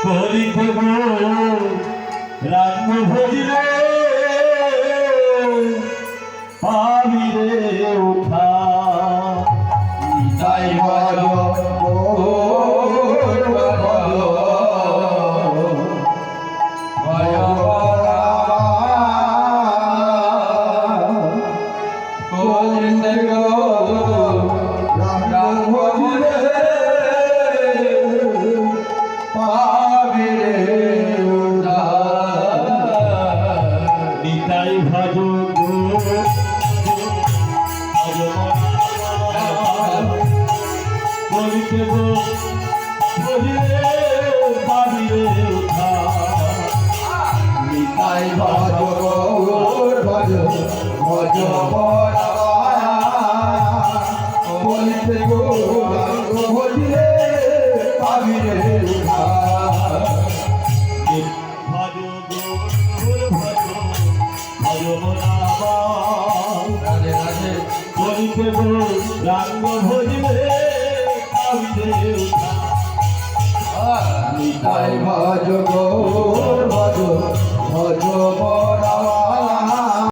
করিতে রাম ভজিলে পাবিরে উঠা নিতাই ভজ রাম ভজিলে নিতাই ভজ গো ভজ ভজ